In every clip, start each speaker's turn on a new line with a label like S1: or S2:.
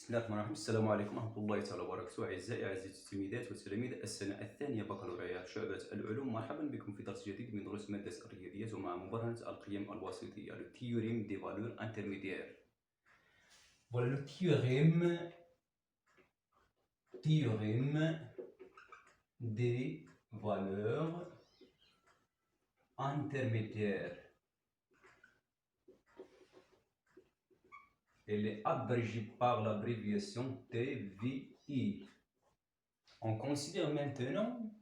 S1: بسم الله الرحمن الرحيم. السلام عليكم ورحمة الله تعالى وبركاته. أعزائي التلميذات والتلاميذ السنة الثانية بكالوريا شعبة العلوم، مرحبا بكم في درس جديد من دروس مادة الرياضيات ومع مبرهنة القيم الوسيطية le théorème des valeurs intermédiaires. Voilà le théorème des valeurs intermédiaires. Elle est abrégée par l'abréviation TVI. On considère maintenant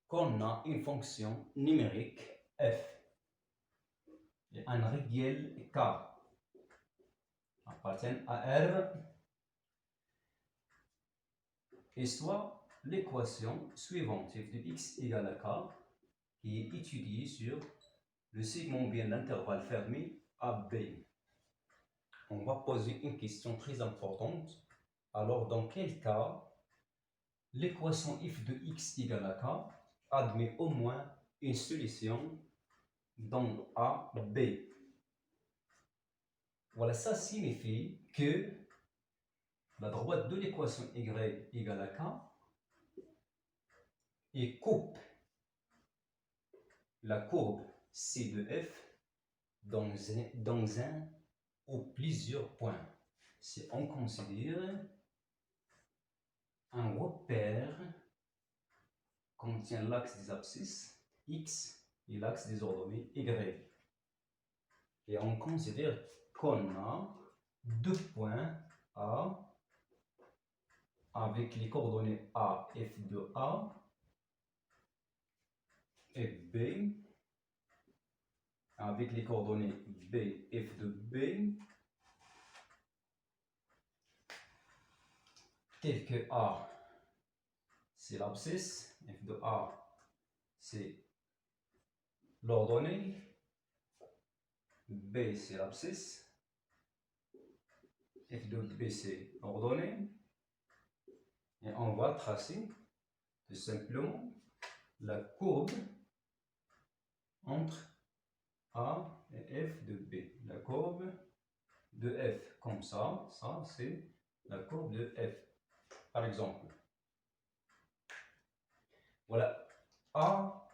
S1: qu'on a une fonction numérique f et un réel k appartiennent à R, et soit l'équation suivante f de x égale à k qui est étudiée sur le segment bien d'intervalle fermé AB. On va poser une question très importante. Alors, dans quel cas l'équation f de x égale à k admet au moins une solution dans A, B? Voilà, ça signifie que la droite de l'équation y égale à k et coupe la courbe C de f dans un ou plusieurs points. Si on considère un repère contient l'axe des abscisses x et l'axe des ordonnées y, et on considère qu'on a deux points A avec les coordonnées A, f de A et B avec les coordonnées B, f de B, tel que A c'est l'abscisse, f de A c'est l'ordonnée, B c'est l'abscisse, f de B c'est l'ordonnée, et on va tracer tout simplement la courbe entre A et f de B, la courbe de f, comme ça c'est la courbe de f, par exemple. Voilà, A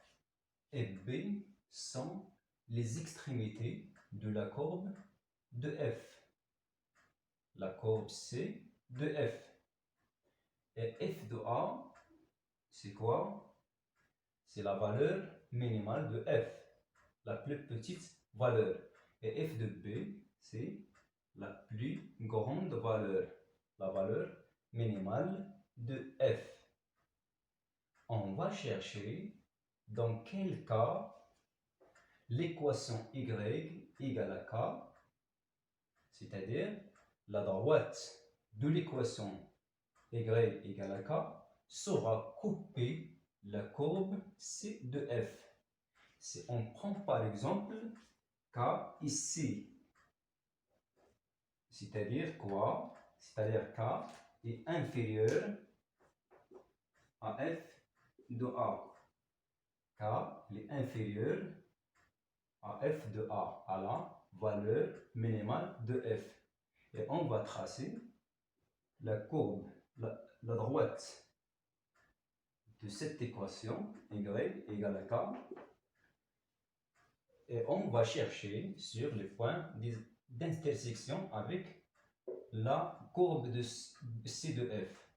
S1: et B sont les extrémités de la courbe de f, la courbe C de f. Et f de A, c'est quoi? C'est la valeur minimale de f, la plus petite valeur. Et f de B, c'est la plus grande valeur, la valeur minimale de f. On va chercher dans quel cas l'équation y égale à k, c'est-à-dire la droite de l'équation y égale à k sera couper la courbe C de f. Si on prend par exemple k ici, c'est-à-dire quoi? C'est-à-dire k est inférieur à f de A. K est inférieur à f de A, à la valeur minimale de f. Et on va tracer la courbe, la droite de cette équation y égale à k, et on va chercher sur les points d'intersection avec la courbe de C de f.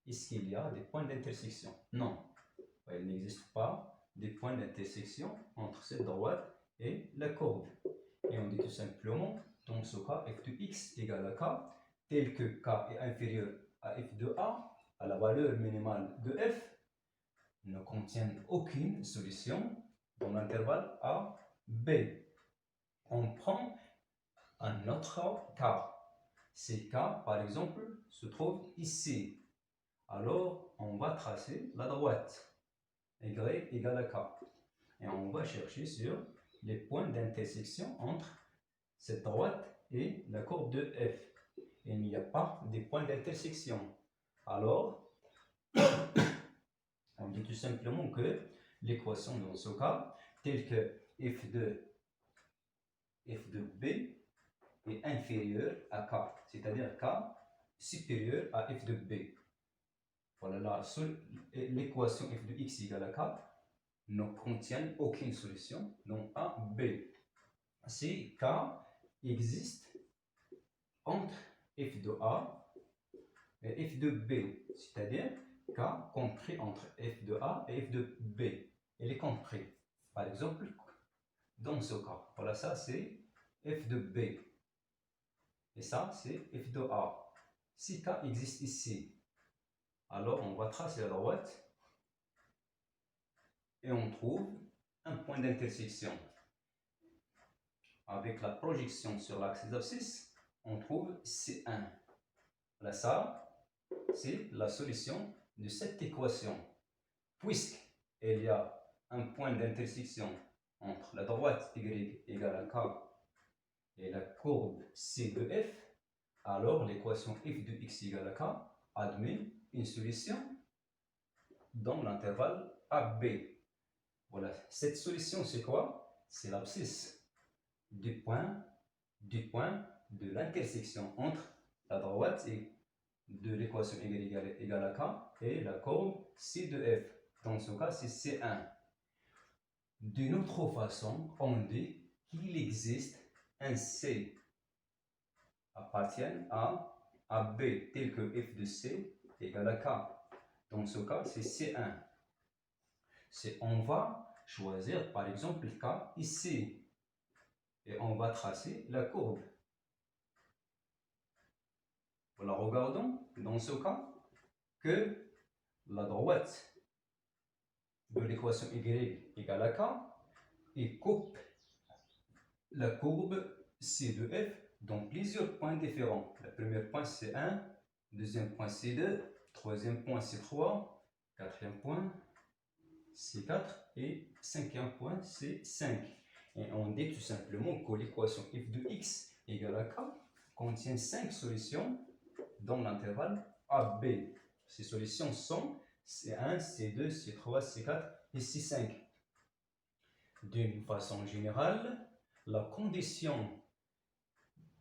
S1: Est-ce qu'il y a des points d'intersection? Non, il n'existe pas des points d'intersection entre cette droite et la courbe. Et on dit tout simplement, dans ce cas, f de x égale à k, tel que k est inférieur à f de a, à la valeur minimale de f, ne contiennent aucune solution dans l'intervalle A, B. On prend un autre cas. Ces cas, par exemple, se trouvent ici. Alors, on va tracer la droite y égale à k. Et on va chercher sur les points d'intersection entre cette droite et la courbe de f. Il n'y a pas de points d'intersection. Alors, on dit tout simplement que l'équation dans ce cas, telle que f de B est inférieure à k, c'est-à-dire k supérieur à f de b. Voilà, l'équation f de x égale à k ne contient aucune solution, donc A, B. Si k existe entre f de A et f de B, c'est-à-dire k compris entre f de A et f de B. Il est compris. Par exemple, dans ce cas, voilà, ça c'est f de B. Et ça c'est f de A. Si k existe ici, alors on va tracer à droite et on trouve un point d'intersection. Avec la projection sur l'axe des abscisses, on trouve C1. Là, ça, c'est la solution de cette équation. Puisqu'il y a un point d'intersection entre la droite y égale à k et la courbe C de f, alors l'équation f de x égale à k admet une solution dans l'intervalle AB. Voilà, cette solution c'est quoi? C'est l'abscisse du point de l'intersection entre la droite et de l'équation y égale à k et la courbe C de f. Dans ce cas, c'est C1. D'une autre façon, on dit qu'il existe un C appartient à B tel que f de C égale à k. Dans ce cas, c'est C1. On va choisir par exemple K ici et on va tracer la courbe. Voilà, regardons dans ce cas que la droite de l'équation y égale à k et coupe la courbe C de f dans plusieurs points différents. Le premier point c'est 1, deuxième point c'est 2, troisième point c'est 3, quatrième point c'est 4 et cinquième point c'est 5. Et on dit tout simplement que l'équation f de x égale à k contient 5 solutions dans l'intervalle AB. Ces solutions sont C1, C2, C3, C4 et C5. D'une façon générale, la condition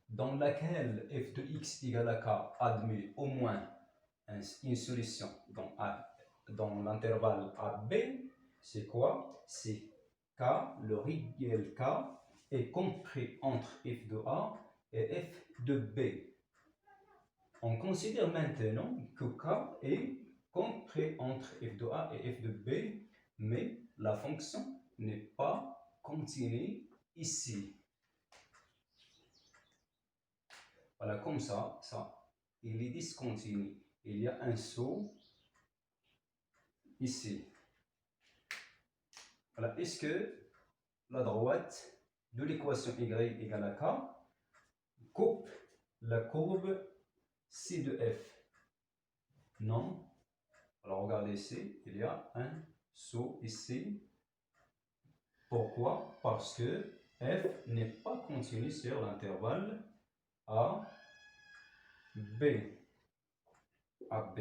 S1: dans laquelle f de x égale à k admet au moins une solution dans l'intervalle AB, c'est quoi? C'est k, le réel k, est compris entre f de A et f de B. On considère maintenant que k est compris entre f de A et f de B, mais la fonction n'est pas continue ici. Voilà, comme ça, il est discontinu. Il y a un saut ici. Voilà, est-ce que la droite de l'équation y égale à k coupe la courbe C de f? Non. Alors regardez ici, il y a un saut ici. Pourquoi? Parce que f n'est pas continu sur l'intervalle A, B. AB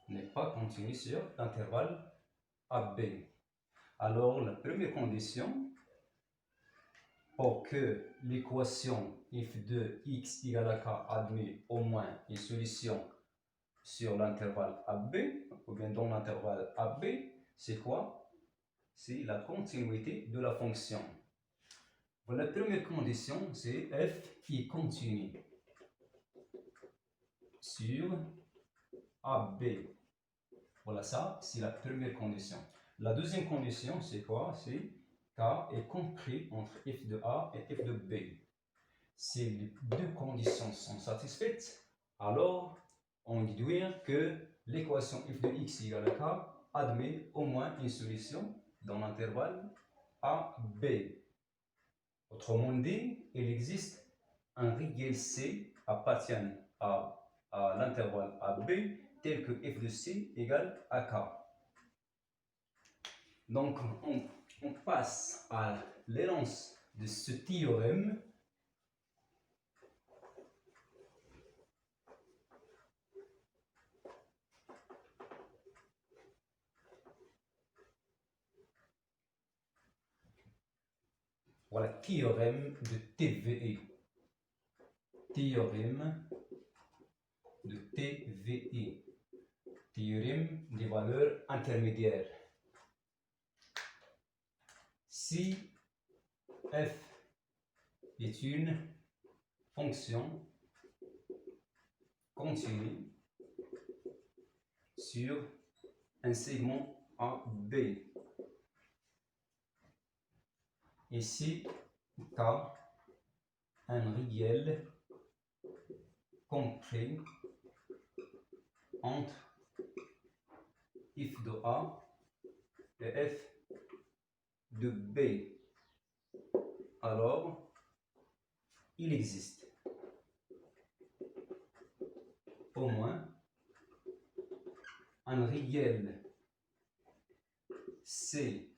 S1: n'est pas continu sur l'intervalle AB. Alors, la première condition pour que l'équation f de x égale à k admet au moins une solution sur l'intervalle AB, ou bien dans l'intervalle AB, c'est quoi? C'est la continuité de la fonction. Voilà, la première condition, c'est f qui est continu sur AB. Voilà, ça, c'est la première condition. La deuxième condition, c'est quoi? C'est k est compris entre f de A et f de B. Si les deux conditions sont satisfaites, alors on déduit que l'équation f de x égale à k admet au moins une solution dans l'intervalle AB. Autrement dit, il existe un réel C appartient à l'intervalle AB tel que f de C égale à k. Donc, on passe à l'énonce de ce théorème. Voilà, théorème de TVE. Théorème de TVI, théorème des valeurs intermédiaires. Si f est une fonction continue sur un segment AB, et si K un réel compris entre f de A et f de B, alors il existe au moins un réel C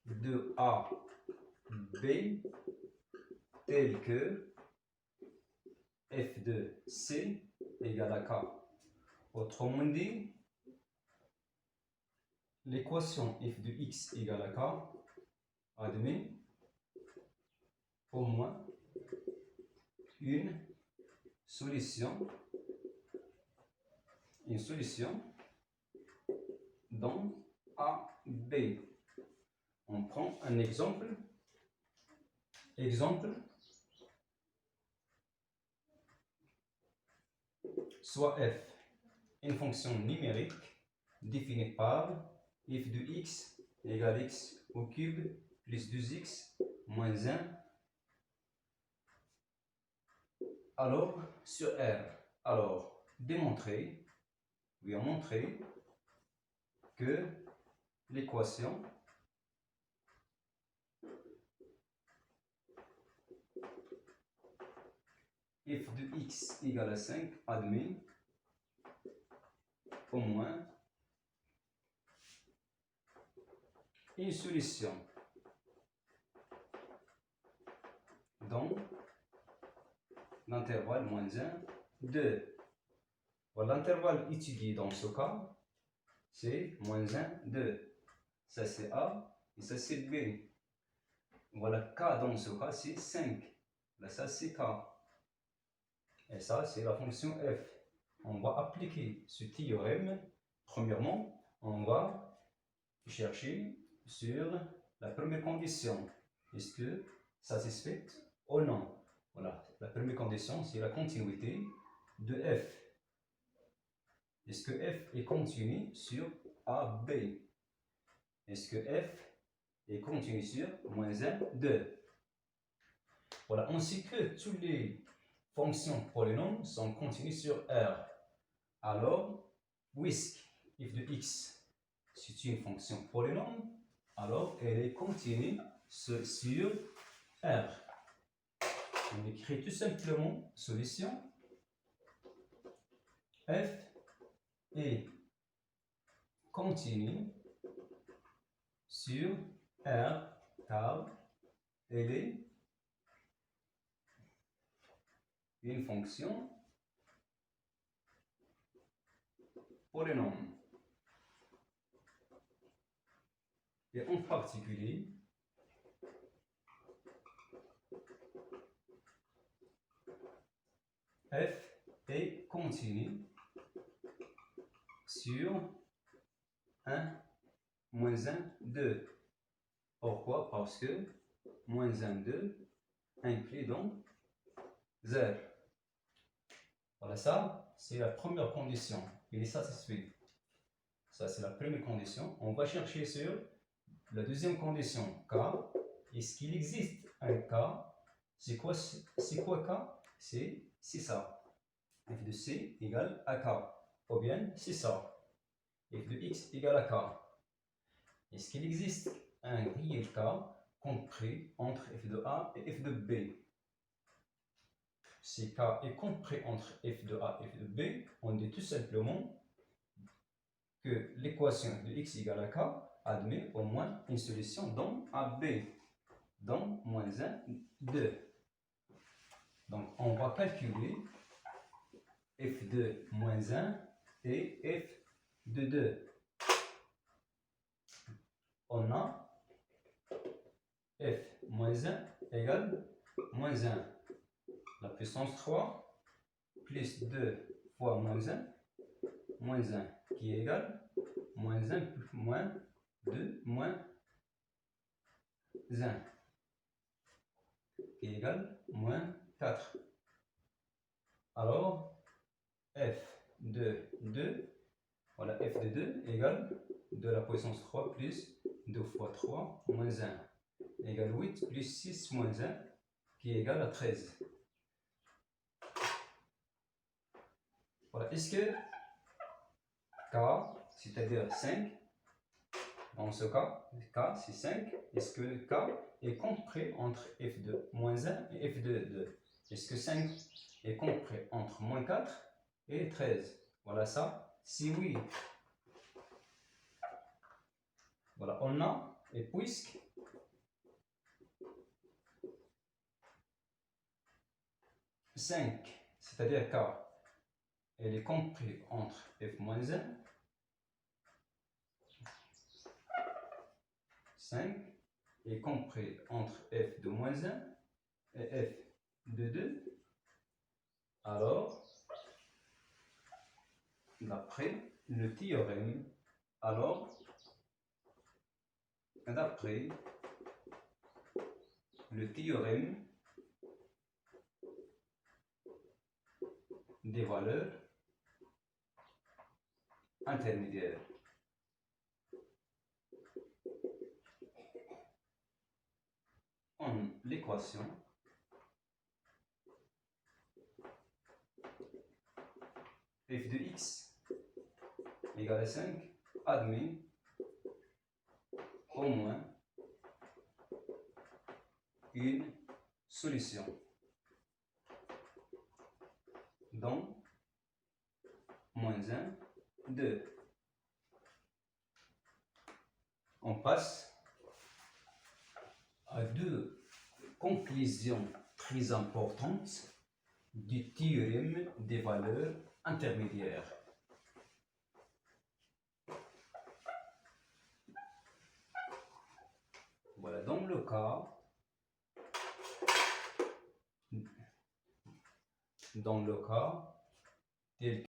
S1: de A B tel que f de C égale à K. Autrement dit, l'équation f de x égale à K admet au moins une solution dans A, B. On prend un exemple. Soit f une fonction numérique définie par f de x égale x au cube plus 2x moins 1. Alors, sur R, alors montrer que l'équation f de x égale à 5 admet au moins une solution dans l'intervalle moins 1, 2. Voilà, l'intervalle étudié dans ce cas, c'est moins 1, 2. Ça c'est A et ça c'est B. Voilà, K dans ce cas c'est 5. Là ça c'est K. Et ça c'est la fonction f. On va appliquer ce théorème. Premièrement, on va chercher sur la première condition. Est-ce que satisfaite ou non? Voilà, la première condition, c'est la continuité de f. Est-ce que f est continu sur AB? Est-ce que f est continu sur moins 1, 2? Voilà, on sait que toutes les fonctions polynômes sont continues sur R. Alors, puisque f de x c'est une fonction polynôme, alors elle est continue sur R. On écrit tout simplement solution f est continue sur R car elle est une fonction polynôme. Et en particulier, f est continue sur 1, moins 1, 2. Pourquoi? Parce que moins 1, 2 inclut donc 0. Voilà, ça, c'est la première condition. Il est satisfait. Ça, c'est la première condition. On va chercher sur la deuxième condition, K. Est-ce qu'il existe un K? C'est quoi K? C'est ça. F de C égale à K. Ou bien, c'est ça. F de X égale à K. Est-ce qu'il existe un réel K compris entre f de A et f de B? Si K est compris entre f de A et f de B, on dit tout simplement que l'équation f de x égale à K admet au moins une solution dans AB, dans moins 1, 2. Donc on va calculer f de moins 1 et f de 2. On a f moins 1 égale moins 1 la puissance 3 plus 2 fois moins 1 qui est égal moins 1 plus moins 2 moins 1 qui est égal moins 4. Alors, f de 2, voilà, f de 2 égale 2 à la puissance 3 plus 2 fois 3 moins 1 égale 8 plus 6 moins 1 qui est égal à 13. Voilà, est-ce que K, c'est-à-dire 5, dans ce cas, K c'est 5, est-ce que K est compris entre f de moins 1 et f de 2? Est-ce que 5 est compris entre moins 4 et 13? Voilà ça, si oui. Voilà, on a, et puisque c'est-à-dire K, elle est compris entre f moins 1, 5 est compris entre f de moins 1 et f de 2, alors, d'après le théorème, des valeurs intermédiaires. En l'équation, f de x égale à 5 admet au moins une solution dont moins 1, 2. On passe à deux conclusions très importantes du théorème des valeurs intermédiaires. Voilà, dans le cas tel